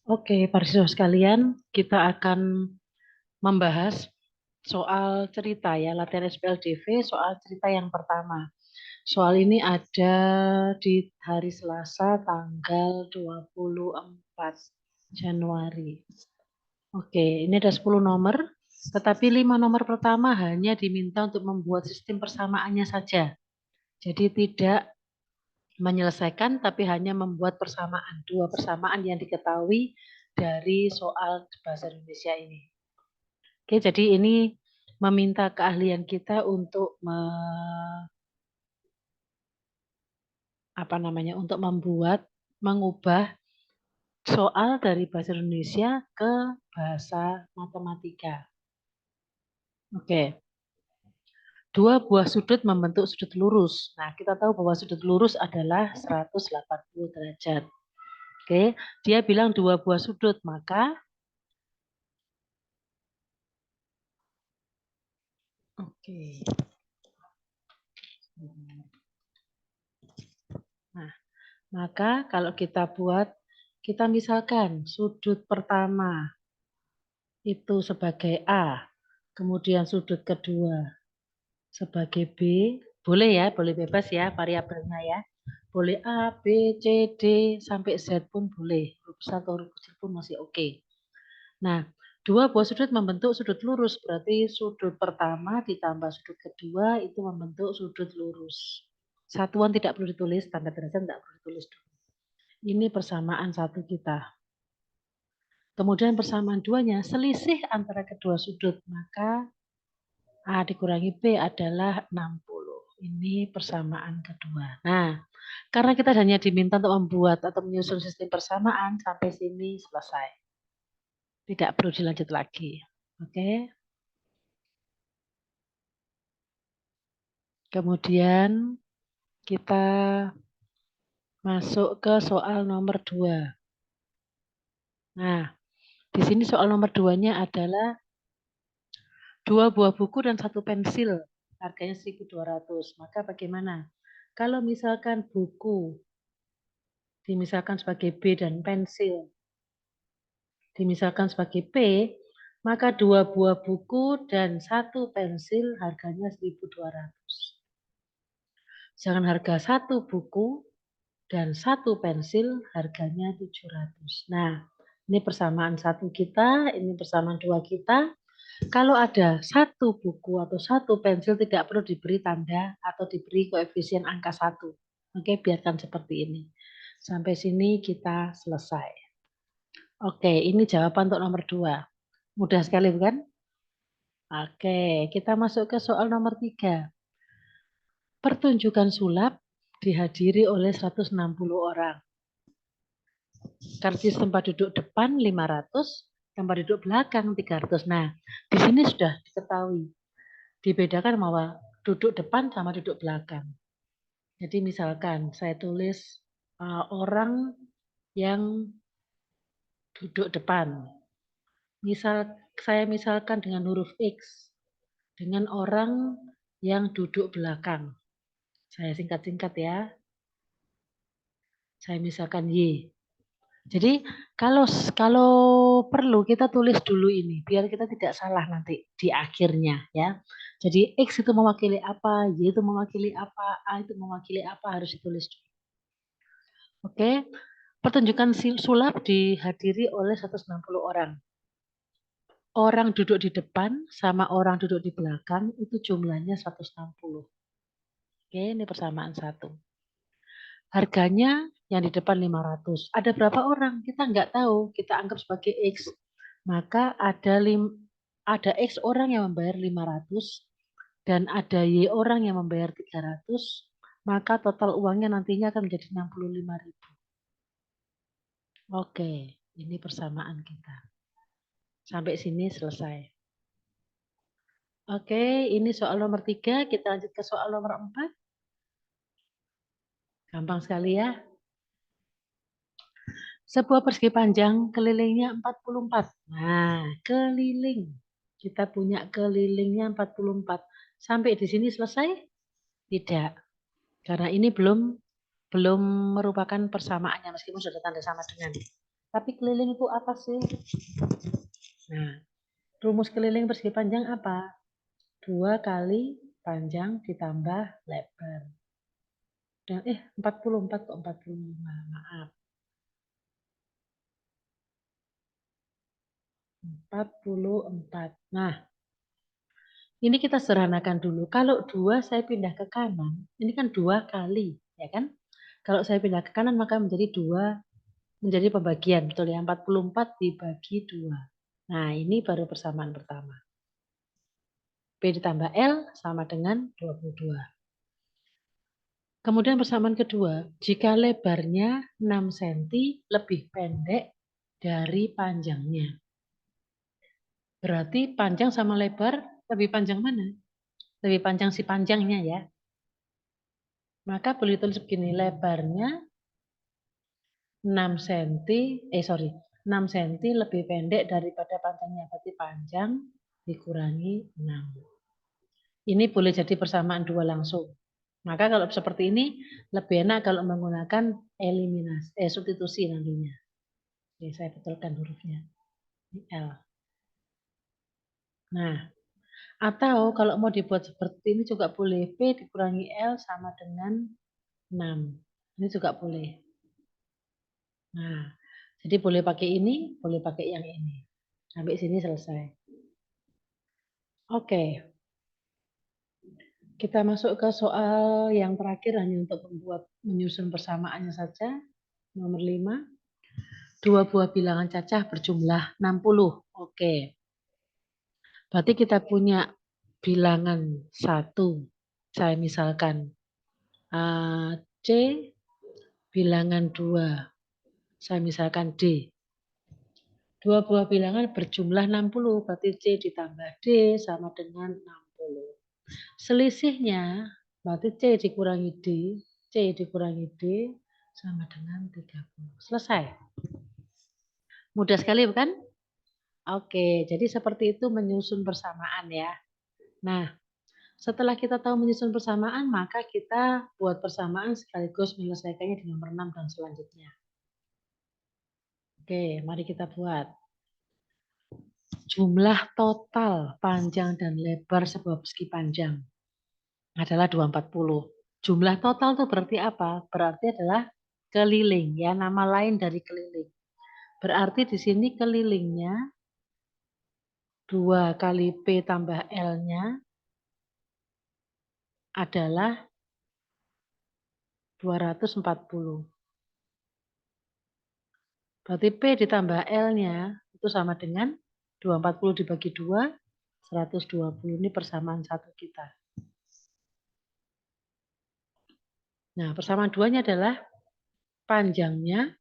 Oke, para siswa sekalian, kita akan membahas soal cerita ya, latihan SPLDV soal cerita yang pertama. Soal ini ada di hari Selasa tanggal 24 Januari. Oke, ini ada 10 nomor, tetapi 5 nomor pertama hanya diminta untuk membuat sistem persamaannya saja. Jadi tidak menyelesaikan, tapi hanya membuat persamaan, 2 persamaan yang diketahui dari soal bahasa Indonesia ini. Oke, jadi ini meminta keahlian kita untuk untuk mengubah soal dari bahasa Indonesia ke bahasa matematika. Oke. 2 buah sudut membentuk sudut lurus. Nah, kita tahu bahwa sudut lurus adalah 180 derajat. Oke, dia bilang 2 buah sudut, maka oke. Nah, maka kalau kita misalkan sudut pertama itu sebagai A, kemudian sudut kedua sebagai B, boleh ya, boleh bebas ya variabelnya ya. Boleh A, B, C, D, sampai Z pun boleh. Huruf besar atau huruf kecil pun masih oke. Nah, 2 buah sudut membentuk sudut lurus, berarti sudut pertama ditambah sudut kedua itu membentuk sudut lurus. Satuan tidak perlu ditulis, tanda derajat tidak perlu ditulis dulu. Ini persamaan satu kita. Kemudian persamaan duanya, selisih antara kedua sudut, maka A dikurangi B adalah 60. Ini persamaan kedua. Nah, karena kita hanya diminta untuk membuat atau menyusun sistem persamaan, sampai sini selesai. Tidak perlu dilanjut lagi. Oke. Kemudian kita masuk ke soal nomor 2. Nah, di sini soal nomor 2-nya adalah 2 buah buku dan 1 pensil. Harganya 1.200. Maka bagaimana? Kalau misalkan buku dimisalkan sebagai B dan pensil dimisalkan sebagai P, maka 2 buah buku dan 1 pensil harganya 1.200. Sedangkan harga 1 buku dan 1 pensil harganya 700. Nah, ini persamaan 1 kita, ini persamaan 2 kita. Kalau ada 1 buku atau 1 pensil tidak perlu diberi tanda atau diberi koefisien angka 1. Oke, biarkan seperti ini. Sampai sini kita selesai. Oke, ini jawaban untuk nomor 2. Mudah sekali bukan? Oke, kita masuk ke soal nomor 3. Pertunjukan sulap dihadiri oleh 160 orang. Karcis tempat duduk depan 500, tempat duduk belakang 300. Nah, di sini sudah diketahui. Dibedakan bahwa duduk depan sama duduk belakang. Jadi misalkan saya tulis orang yang duduk depan. Saya misalkan dengan huruf X dengan orang yang duduk belakang. Saya singkat-singkat ya. Saya misalkan Y. Jadi kalau perlu kita tulis dulu ini biar kita tidak salah nanti di akhirnya ya. Jadi X itu mewakili apa, Y itu mewakili apa, A itu mewakili apa harus ditulis dulu. Oke. Pertunjukan sulap dihadiri oleh 160 orang. Orang duduk di depan sama orang duduk di belakang itu jumlahnya 160. Oke, ini persamaan 1. Harganya yang di depan 500. Ada berapa orang? Kita nggak tahu. Kita anggap sebagai X. Maka ada X orang yang membayar 500 dan ada Y orang yang membayar 300. Maka total uangnya nantinya akan menjadi 65.000. Oke, ini persamaan kita. Sampai sini selesai. Oke, ini soal nomor 3. Kita lanjut ke soal nomor 4. Gampang sekali ya. Sebuah persegi panjang kelilingnya 44. Nah, keliling. Kita punya kelilingnya 44. Sampai di sini selesai? Tidak. Karena ini belum merupakan persamaannya meskipun sudah tanda sama dengan. Tapi keliling itu apa sih? Nah, rumus keliling persegi panjang apa? 2 kali panjang ditambah lebar. Dan 44 kok 45, maaf. 44. Nah, ini kita sederhanakan dulu. Kalau 2 saya pindah ke kanan, ini kan 2 kali, ya kan? Kalau saya pindah ke kanan maka menjadi 2, menjadi pembagian, betul ya? 44 dibagi 2. Nah, ini baru persamaan pertama. P ditambah L sama dengan 22. Kemudian persamaan kedua, jika lebarnya 6 cm lebih pendek dari panjangnya. Berarti panjang sama lebar lebih panjang mana? Lebih panjang si panjangnya ya. Maka boleh tulis begini, lebarnya 6 cm, 6 cm lebih pendek daripada panjangnya. Berarti panjang dikurangi 6. Ini boleh jadi persamaan 2 langsung. Maka kalau seperti ini lebih enak kalau menggunakan eliminasi, substitusi nantinya. Oke, saya betulkan hurufnya. L. Nah, atau kalau mau dibuat seperti ini juga boleh. P dikurangi L sama dengan 6. Ini juga boleh. Nah, jadi boleh pakai ini, boleh pakai yang ini. Sampai sini selesai. Oke. Kita masuk ke soal yang terakhir hanya untuk membuat menyusun persamaannya saja. Nomor 5. 2 buah bilangan cacah berjumlah 60. Oke. Berarti kita punya bilangan 1. Saya misalkan C, bilangan 2. Saya misalkan D. 2 buah bilangan berjumlah 60, berarti C ditambah D sama dengan 60. Selisihnya, berarti C dikurangi D sama dengan 30. Selesai. Mudah sekali bukan? Oke, jadi seperti itu menyusun persamaan ya. Nah, setelah kita tahu menyusun persamaan, maka kita buat persamaan sekaligus menyelesaikannya di nomor 6 dan selanjutnya. Oke, mari kita buat. Jumlah total panjang dan lebar sebuah persegi panjang adalah 240. Jumlah total itu berarti apa? Berarti adalah keliling ya, nama lain dari keliling. Berarti di sini kelilingnya 2 kali P tambah L-nya adalah 240. Berarti P ditambah L-nya itu sama dengan 240 dibagi 2, 120. Ini persamaan satu kita. Nah, persamaan duanya adalah panjangnya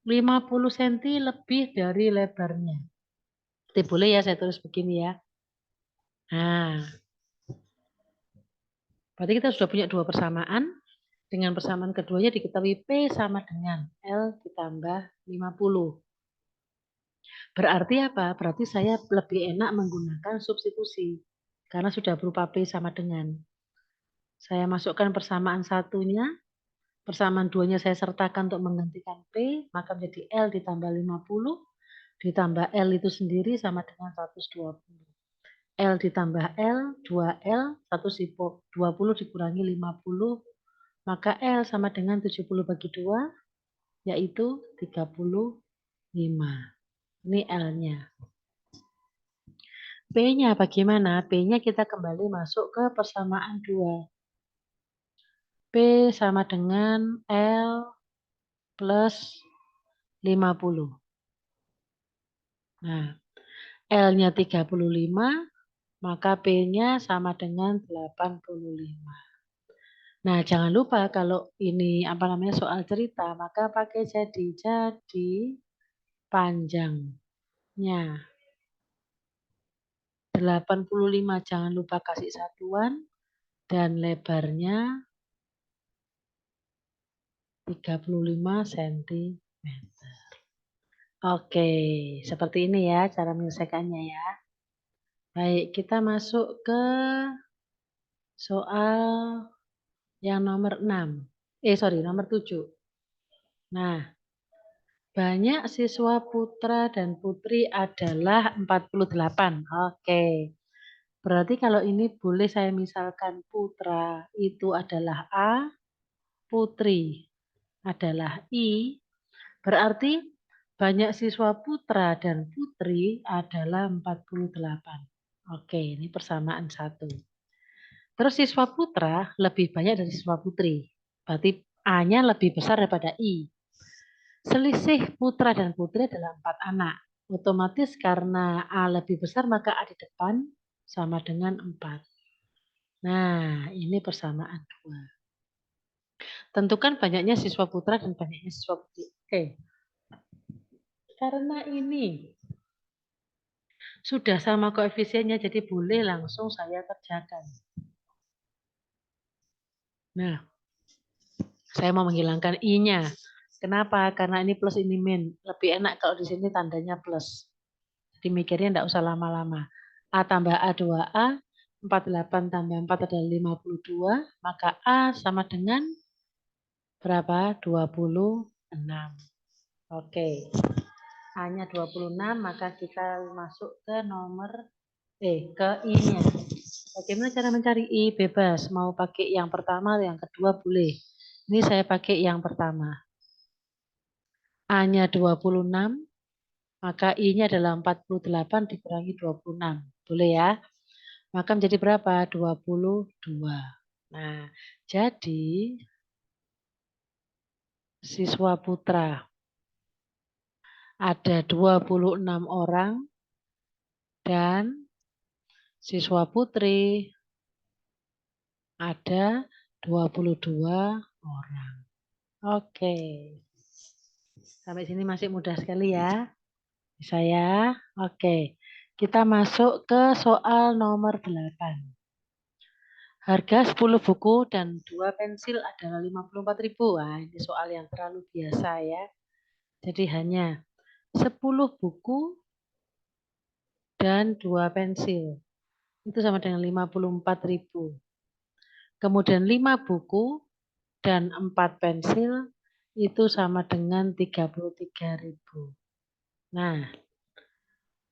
50 cm lebih dari lebarnya. Berarti boleh ya saya tulis begini ya. Nah, berarti kita sudah punya 2 persamaan. Dengan persamaan keduanya diketahui P sama dengan L ditambah 50. Berarti apa? Berarti saya lebih enak menggunakan substitusi. Karena sudah berupa P sama dengan. Saya masukkan persamaan satunya. Persamaan duanya saya sertakan untuk menggantikan P. Maka menjadi L ditambah 50. Ditambah L itu sendiri sama dengan 120. L ditambah L, 2L, 120 dikurangi 50. Maka L sama dengan 70 bagi 2, yaitu 35. Ini L-nya. P-nya bagaimana? P-nya kita kembali masuk ke persamaan 2. P sama dengan L plus 50. Nah, L-nya 35, maka P-nya sama dengan 85. Nah, jangan lupa kalau ini soal cerita, maka pakai jadi panjangnya 85, jangan lupa kasih satuan, dan lebarnya 35 cm. Oke, seperti ini ya cara menyelesaikannya ya. Baik, kita masuk ke soal yang nomor 6. Nomor 7. Nah, Banyak siswa putra dan putri adalah 48. Oke. Berarti kalau ini boleh saya misalkan putra itu adalah A, putri adalah I. Berarti banyak siswa putra dan putri adalah 48. Oke, ini persamaan 1. Terus siswa putra lebih banyak dari siswa putri. Berarti A-nya lebih besar daripada I. Selisih putra dan putri adalah 4 anak. Otomatis karena A lebih besar maka A di depan sama dengan 4. Nah, ini persamaan 2. Tentukan banyaknya siswa putra dan banyaknya siswa putri. Oke. Karena ini sudah sama koefisiennya, jadi boleh langsung saya kerjakan. Nah, saya mau menghilangkan I-nya. Kenapa? Karena ini plus ini min. Lebih enak kalau di sini tandanya plus. Jadi mikirnya enggak usah lama-lama. A tambah A 2A, 48 tambah 4 adalah 52, maka A sama dengan berapa? 26. Oke. A-nya 26, maka kita masuk ke ke I-nya. Bagaimana cara mencari I? Bebas. Mau pakai yang pertama atau yang kedua boleh. Ini saya pakai yang pertama. A-nya 26, maka I-nya adalah 48 dikurangi 26. Boleh ya? Maka menjadi berapa? 22. Nah, jadi siswa putra ada 26 orang dan siswa putri ada 22 orang. Oke. Sampai sini masih mudah sekali ya. Bisa ya? Oke. Kita masuk ke soal nomor 8. Harga 10 buku dan 2 pensil adalah 54.000. Wah, ini soal yang terlalu biasa ya. Jadi hanya 10 buku dan 2 pensil. Itu sama dengan 54.000. Kemudian 5 buku dan 4 pensil itu sama dengan 33.000. Nah,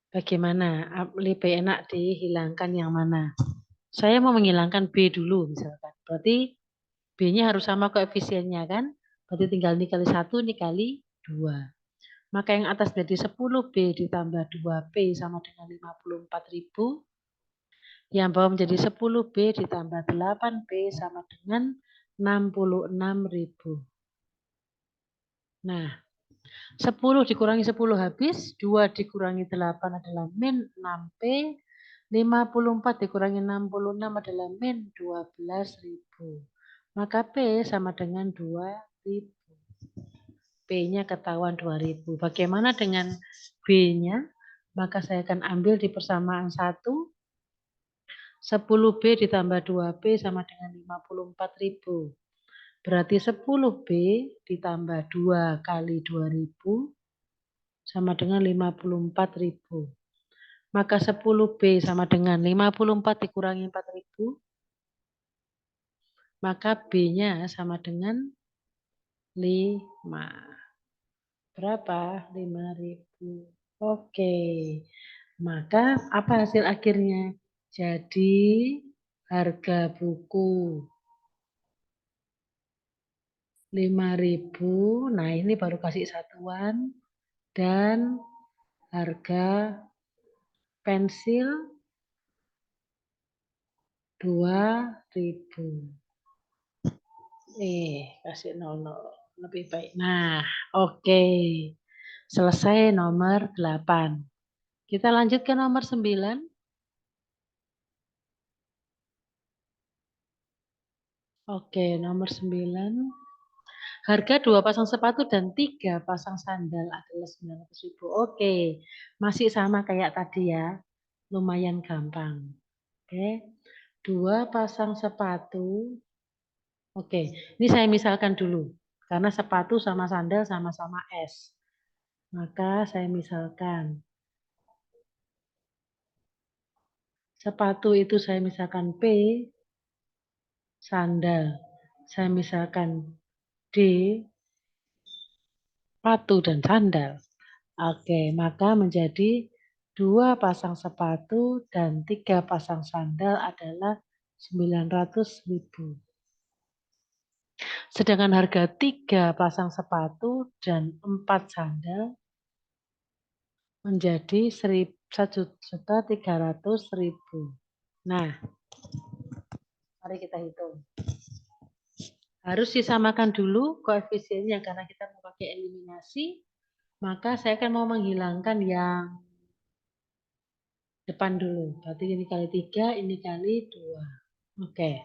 bagaimana? Lebih enak dihilangkan yang mana? Saya mau menghilangkan B dulu misalkan. Berarti B-nya harus sama koefisiennya kan? Berarti tinggal dikali 1 dikali 2. Maka yang atas jadi 10B ditambah 2P sama dengan 54.000. Yang bawah menjadi 10B ditambah 8B sama dengan 66.000. Nah, 10 dikurangi 10 habis, 2 dikurangi 8 adalah min 6P, 54 dikurangi 66 adalah min 12.000. Maka P sama dengan 2.000. P-nya ketahuan 2.000. Bagaimana dengan B-nya? Maka saya akan ambil di persamaan 1. 10B ditambah 2B sama dengan 54.000. Berarti 10B ditambah 2 kali 2.000 sama dengan 54.000. Maka 10B sama dengan 54 dikurangi 4.000. Maka B-nya sama dengan 5. Berapa? 5.000. Oke. Maka apa hasil akhirnya? Jadi harga buku 5.000. Nah, ini baru kasih satuan. Dan harga pensil 2.000. Kasih 00. Lebih baik. Nah, oke. Selesai nomor 8. Kita lanjut ke nomor 9. Oke, nomor 9. Harga 2 pasang sepatu dan 3 pasang sandal adalah 900.000. Oke, masih sama kayak tadi ya. Lumayan gampang. Oke, 2 pasang sepatu. Oke, ini saya misalkan dulu. Karena sepatu sama sandal sama-sama S. Maka saya misalkan. Sepatu itu saya misalkan P. Sandal saya misalkan D. sepatu dan sandal. Oke, maka menjadi 2 pasang sepatu dan 3 pasang sandal adalah 900.000. Sedangkan harga 3 pasang sepatu dan 4 sandal menjadi 1.300.000. Nah, mari kita hitung. Harus disamakan dulu koefisiennya karena kita mau pakai eliminasi. Maka saya akan mau menghilangkan yang depan dulu. Berarti ini kali 3, ini kali 2. Oke.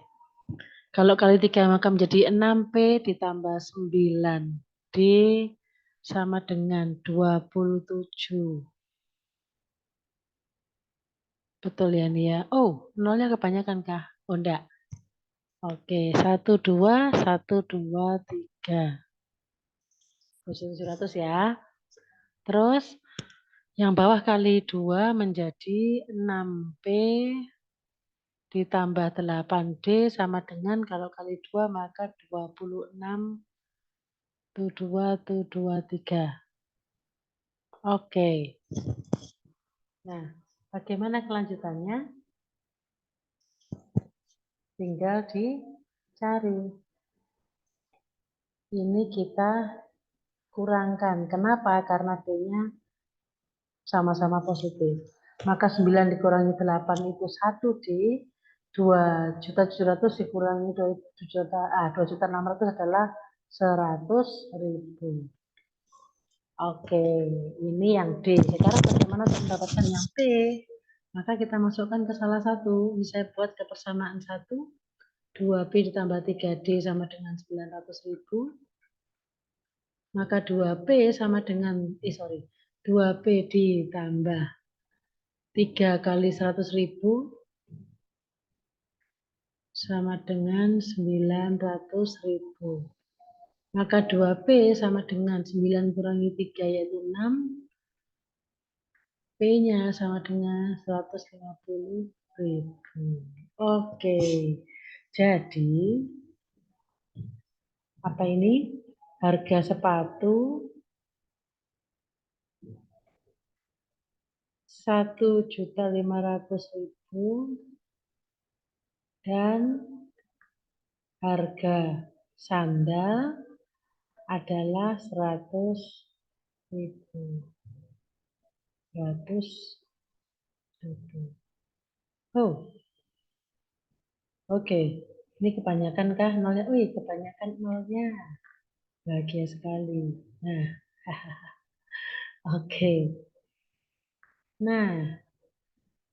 Kalau kali 3 maka menjadi 6P ditambah 9D sama dengan 27. Betul ya Nia? Oh, nolnya kebanyakan kah? Oh enggak. Oke, 1, 2, 1, 2, 3. 700 ya. Terus yang bawah kali 2 menjadi 6P ditambah 8D sama dengan kalau kali 2 maka 26 tuh 2 tuh 23. Oke. Nah, bagaimana kelanjutannya? Tinggal dicari. Ini kita kurangkan. Kenapa? Karena D-nya sama-sama positif. Maka 9 dikurangi 8 itu 1D, 2.700.000 dikurangi 2.600.000 adalah 100.000. Oke, ini yang D. Sekarang bagaimana untuk mendapatkan yang P? Maka kita masukkan ke salah satu. Ini saya buat ke persamaan 1. 2P ditambah 3D sama dengan 900.000. Maka 2P sama dengan, 2P ditambah 3 kali 100.000 sama dengan 900.000. Maka 2P sama dengan 9 kurangi 3 yaitu 6. P-nya sama dengan 150.000. Oke, jadi apa ini? Harga sepatu 1.500.000 dan harga sandal adalah 100.000. 100.000. Oh, oke. Ini kebanyakan kah nolnya? Wih, kebanyakan nolnya. Bahagia sekali. Nah, oke. Nah,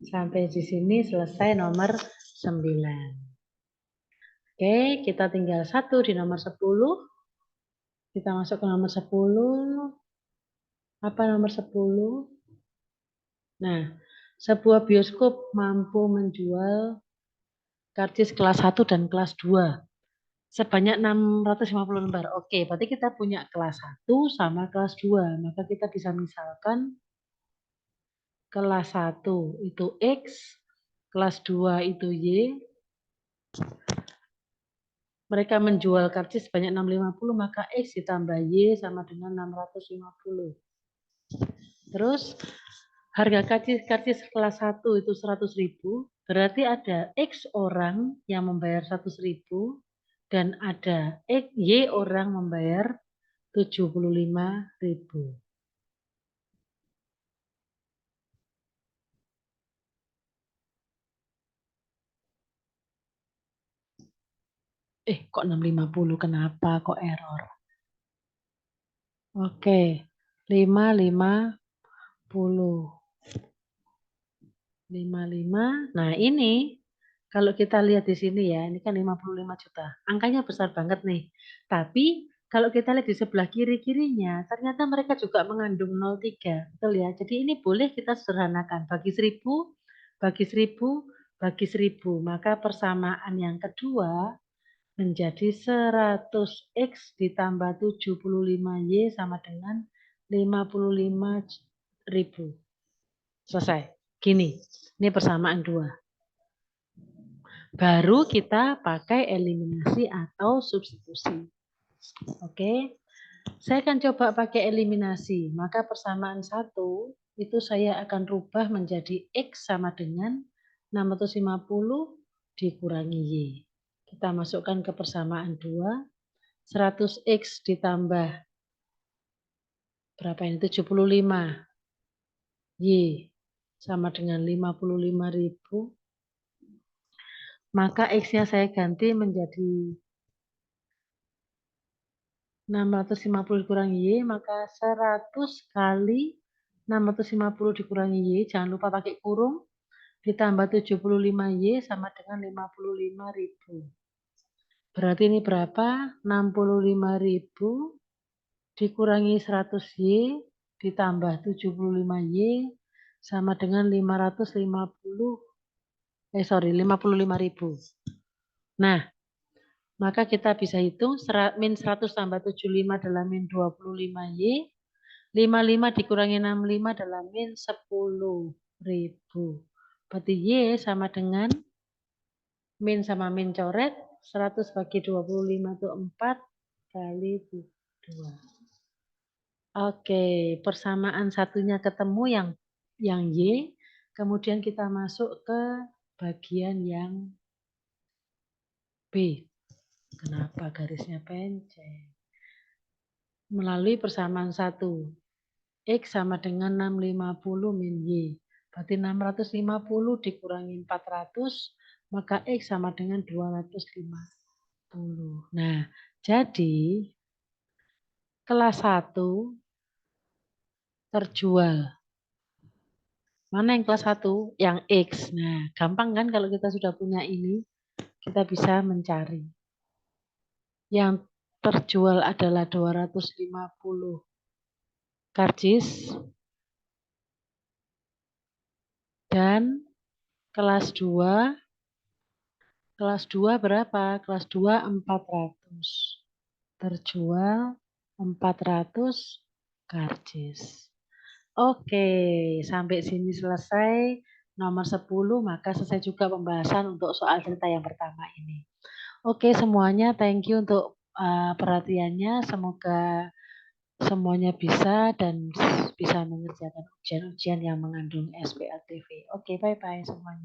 sampai di sini selesai nomor 9. Oke, kita tinggal 1 di nomor 10. Kita masuk ke nomor 10. Apa nomor 10? Nah, sebuah bioskop mampu menjual karcis kelas 1 dan kelas 2 sebanyak 650 lembar. Oke, berarti kita punya kelas 1 sama kelas 2. Maka kita bisa misalkan kelas 1 itu X, kelas 2 itu Y. Mereka menjual karcis sebanyak 650, maka X ditambah Y sama dengan 650. Terus harga karcis kelas 1 itu 100.000, berarti ada X orang yang membayar 100.000 dan ada Y orang membayar 75.000. Kok 650? Kenapa kok error? Oke, 550. 55. Nah, ini kalau kita lihat di sini ya, ini kan 55 juta. Angkanya besar banget nih. Tapi kalau kita lihat di sebelah kiri-kirinya, ternyata mereka juga mengandung 0,3. Betul ya? Jadi ini boleh kita sederhanakan. Bagi 1000, bagi 1000, bagi 1000. Maka persamaan yang kedua menjadi 100X ditambah 75Y sama dengan 55.000. Selesai. Gini, ini persamaan 2. Baru kita pakai eliminasi atau substitusi. Oke. Saya akan coba pakai eliminasi. Maka persamaan 1 itu saya akan rubah menjadi X sama dengan 650 dikurangi Y. Kita masukkan ke persamaan 2. 100X ditambah berapa ini? 75. Y sama dengan 55.000. Maka X-nya saya ganti menjadi 650 dikurangi Y, maka 100 kali 650 dikurangi Y, jangan lupa pakai kurung, ditambah 75Y sama dengan 55.000. Berarti ini berapa? 65.000 dikurangi 100Y ditambah 75Y sama dengan 55.000. Nah, maka kita bisa hitung min 100 tambah 75 adalah min 25Y. 55 dikurangi 65 adalah min 10.000. Berarti Y sama dengan min sama min coret. 100 bagi 25 itu 4 kali 2. Oke, persamaan satunya ketemu yang Y. Kemudian kita masuk ke bagian yang B. Kenapa garisnya pencet? Melalui persamaan 1. X sama dengan 650 min Y. Berarti 650 dikurangi 400, maka X sama dengan 250. Nah, jadi kelas 1 terjual. Mana yang kelas 1? Yang X. Nah, gampang kan kalau kita sudah punya ini, kita bisa mencari. Yang terjual adalah 250 karcis. Dan kelas 2 berapa? Kelas 2 400. Terjual 400 karcis. Oke, sampai sini selesai nomor 10, maka selesai juga pembahasan untuk soal cerita yang pertama ini. Oke, semuanya thank you untuk perhatiannya. Semoga semuanya bisa dan bisa mengerjakan ujian-ujian yang mengandung SPLTV. Oke, bye-bye semuanya.